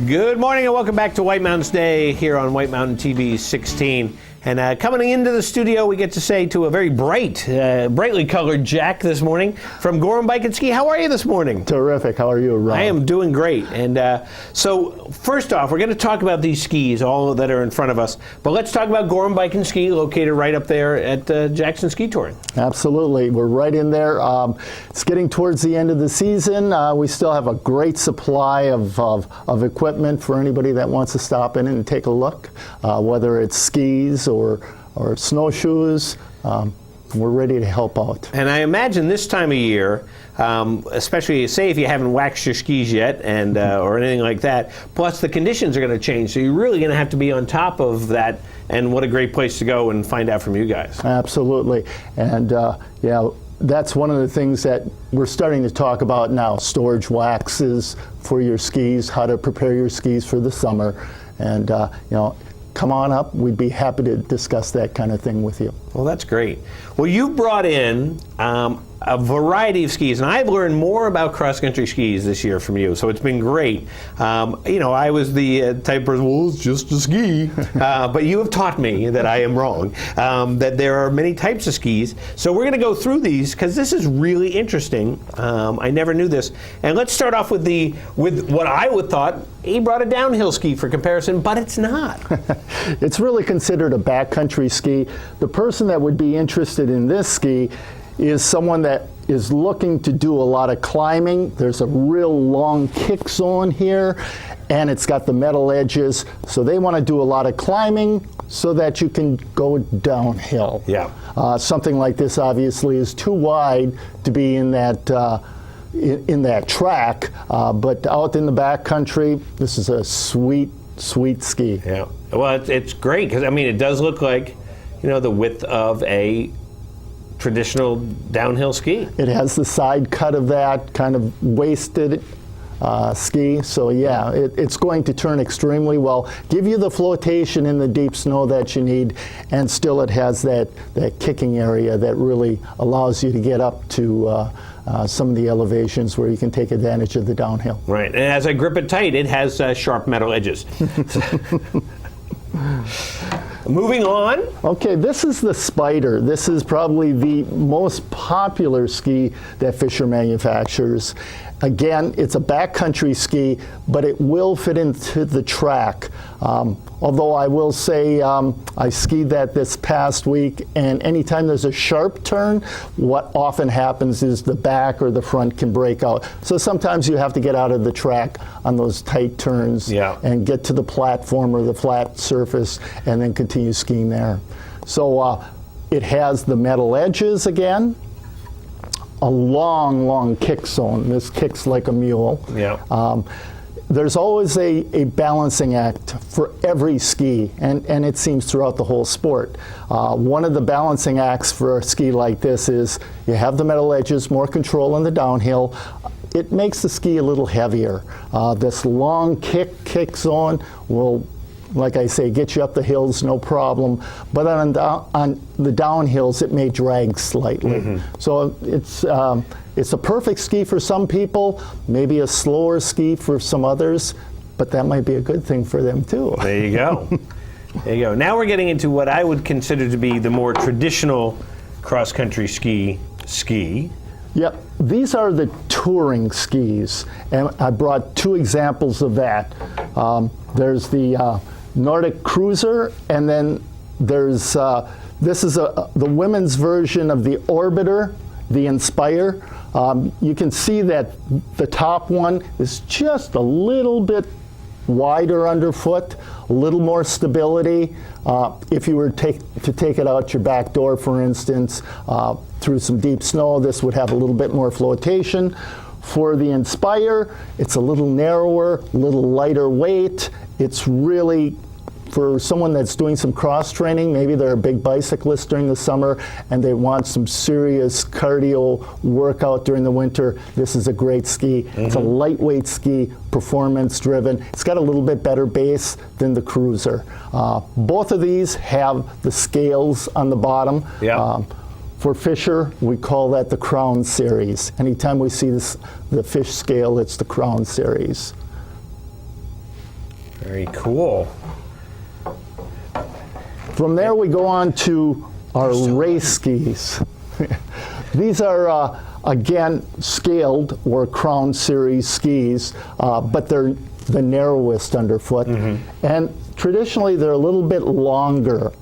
Good morning and welcome back to White Mountains Day here on White Mountain TV 16. And coming into the studio, we get to say to a very brightly colored Jack this morning from Gorham Bike and Ski. How are you this morning? Terrific. How are you, Ron? I am doing great. And so first off, we're going to talk about these skis, all that are in front of us. But let's talk about Gorham Bike and Ski, located right up there at Jackson Ski Touring. Absolutely. We're right in there. It's getting towards the end of the season. We still have a great supply of equipment for anybody that wants to stop in and take a look, whether it's skis or snowshoes. We're ready to help out. And I imagine this time of year, especially say if you haven't waxed your skis yet and or anything like that, plus the conditions are going to change, so you're really going to have to be on top of that. And what a great place to go and find out from you guys. Absolutely. And yeah, that's one of the things that we're starting to talk about now, storage waxes for your skis, how to prepare your skis for the summer. And you know, come on up. We'd be happy to discuss that kind of thing with you. Well, that's great. Well, you brought in a variety of skis, and I've learned more about cross-country skis this year from you, so it's been great. You know, I was the type of person, well, it's just a ski, but you have taught me that I am wrong, that there are many types of skis. So we're going to go through these, because this is really interesting. I never knew this. And let's start off with what I would thought, he brought a downhill ski for comparison, but it's not. It's really considered a backcountry ski. The person that would be interested in this ski is someone that is looking to do a lot of climbing. There's a real long kick zone here, and it's got the metal edges, so they want to do a lot of climbing so that you can go downhill. Yeah. Something like this obviously is too wide to be in that track, but out in the backcountry, this is a sweet ski. Yeah. Well, it's great, because I mean, it does look like, you know, the width of a traditional downhill ski. It has the side cut of that kind of waisted ski, so yeah, it's going to turn extremely well, give you the flotation in the deep snow that you need, and still it has that kicking area that really allows you to get up to some of the elevations where you can take advantage of the downhill. Right, and as I grip it tight, it has sharp metal edges. Moving on. Okay, this is the Spider. This is probably the most popular ski that Fisher manufactures. Again, it's a backcountry ski, but it will fit into the track. Although I will say I skied that this past week, and anytime there's a sharp turn, what often happens is the back or the front can break out. So sometimes you have to get out of the track on those tight turns and get to the platform or the flat surface and then continue skiing there. So it has the metal edges again. A long kick zone. This kicks like a mule. Yeah. There's always a balancing act for every ski, and it seems throughout the whole sport. One of the balancing acts for a ski like this is you have the metal edges, more control on the downhill. It makes the ski a little heavier. This long kick zone will, like I say, get you up the hills, no problem. But on the downhills, it may drag slightly. Mm-hmm. So it's a perfect ski for some people, maybe a slower ski for some others, but that might be a good thing for them too. There you go. There you go. Now we're getting into what I would consider to be the more traditional cross-country ski. Yep, these are the touring skis, and I brought two examples of that. There's the Nordic Cruiser, and then there's this is the women's version of the Orbiter, the Inspire. You can see that the top one is just a little bit wider underfoot, a little more stability. If you were to take it out your back door, for instance, through some deep snow, this would have a little bit more flotation. For the Inspire, it's a little narrower, a little lighter weight. It's really, for someone that's doing some cross training, maybe they're a big bicyclist during the summer and they want some serious cardio workout during the winter, this is a great ski. Mm-hmm. It's a lightweight ski, performance driven. It's got a little bit better base than the Cruiser. Both of these have the scales on the bottom. Yeah. For Fisher, we call that the Crown Series. Anytime we see the fish scale, it's the Crown Series. Very cool. From there, we go on to our race skis. These are, again, scaled or Crown Series skis, but they're the narrowest underfoot. And traditionally, they're a little bit longer.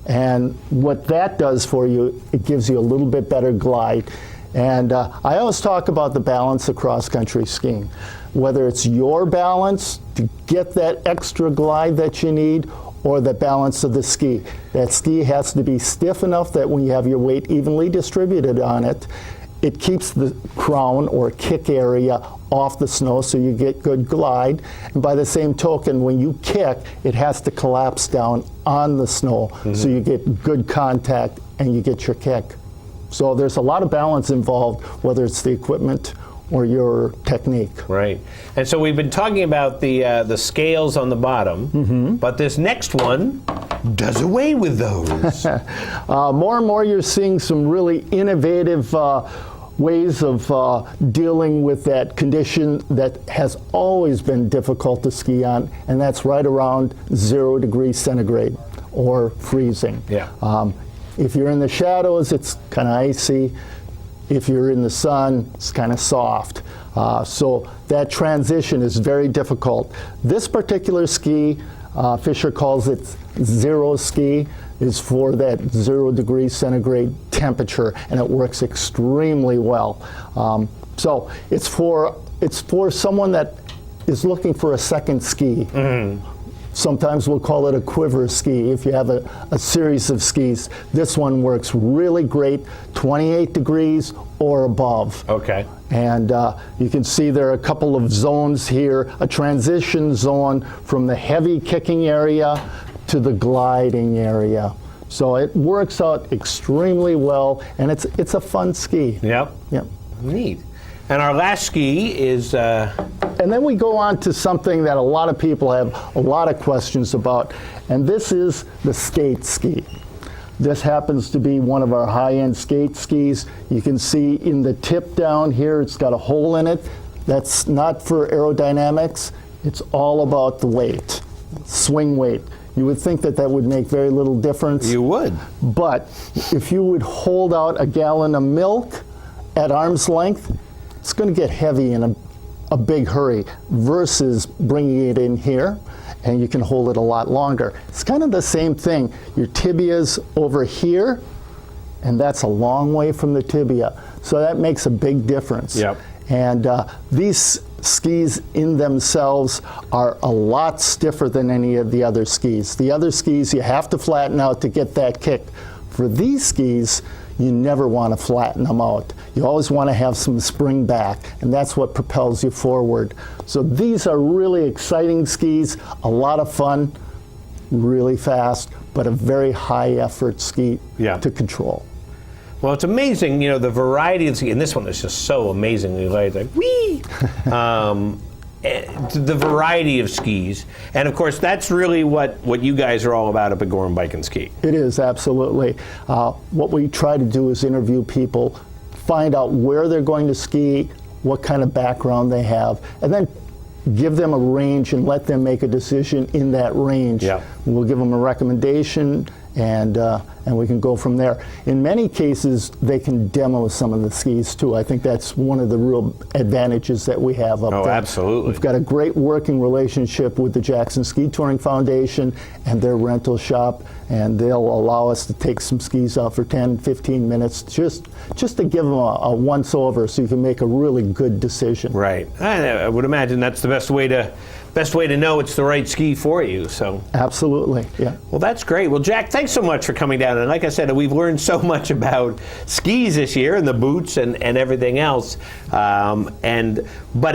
And what that does for you, it gives you a little bit better glide. And I always talk about the balance of cross-country skiing. Whether it's your balance to get that extra glide that you need, or the balance of the ski. That ski has to be stiff enough that when you have your weight evenly distributed on it, it keeps the crown or kick area off the snow so you get good glide. And by the same token, when you kick, it has to collapse down on the snow so you get good contact and you get your kick. So there's a lot of balance involved, whether it's the equipment or your technique. Right. And so we've been talking about the scales on the bottom, but this next one does away with those. More and more you're seeing some really innovative ways of dealing with that condition that has always been difficult to ski on, and that's right around 0 degrees centigrade or freezing. Yeah. If you're in the shadows, it's kind of icy. If you're in the sun, it's kind of soft. So that transition is very difficult. This particular ski, Fisher calls it zero ski, is for that 0 degrees centigrade temperature, and it works extremely well. So it's for someone that is looking for a second ski. Sometimes we'll call it a quiver ski if you have a series of skis. This one works really great, 28 degrees or above. Okay. And you can see there are a couple of zones here, a transition zone from the heavy kicking area to the gliding area. So it works out extremely well, and it's a fun ski. Yep. Yep. Neat. And our last ski is... And then we go on to something that a lot of people have a lot of questions about, and this is the skate ski. This happens to be one of our high-end skate skis. You can see in the tip down here, it's got a hole in it. That's not for aerodynamics. It's all about the weight, swing weight. You would think that that would make very little difference. You would. But if you would hold out a gallon of milk at arm's length, it's going to get heavy in a big hurry versus bringing it in here, and you can hold it a lot longer. It's kind of the same thing. Your tibia's over here, and that's a long way from the tibia. So that makes a big difference. Yep. And these skis in themselves are a lot stiffer than any of the other skis. The other skis, you have to flatten out to get that kick. For these skis, you never want to flatten them out. You always want to have some spring back, and that's what propels you forward. So these are really exciting skis, a lot of fun, really fast, but a very high effort ski to control. Well, it's amazing, the variety of skis, and this one is just so amazingly light, like, whee! The variety of skis. And of course, that's really what you guys are all about up at Gorham Bike and Ski. It is, absolutely. What we try to do is interview people, find out where they're going to ski, what kind of background they have, and then give them a range and let them make a decision in that range. Yeah. We'll give them a recommendation, and we can go from there. In many cases, they can demo some of the skis too. I think that's one of the real advantages that we have up there. Oh, absolutely. We've got a great working relationship with the Jackson Ski Touring Foundation and their rental shop, and they'll allow us to take some skis out for 10, 15 minutes just to give them a once-over so you can make a really good decision. Right. I would imagine that's the best way to know it's the right ski for you. So absolutely, yeah. Well, that's great. Well, Jack, thanks so much for coming down. And like I said, we've learned so much about skis this year and the boots and everything else. But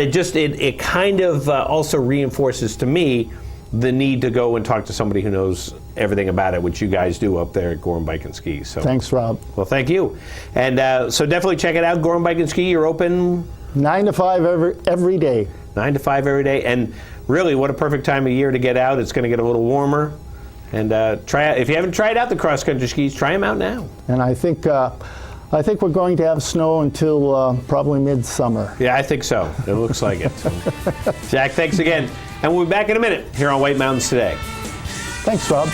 it kind of also reinforces to me the need to go and talk to somebody who knows everything about it, which you guys do up there at Gorham Bike and Ski. So thanks, Rob. Well, thank you. And so definitely check it out, Gorham Bike and Ski. You're open 9 to 5 every day. 9 to 5 every day. And really, what a perfect time of year to get out. It's going to get a little warmer. And try out, if you haven't tried out the cross-country skis, try them out now. And I think we're going to have snow until probably midsummer. Yeah, I think so. It looks like it. Jack, thanks again. And we'll be back in a minute here on White Mountains Today. Thanks, Rob.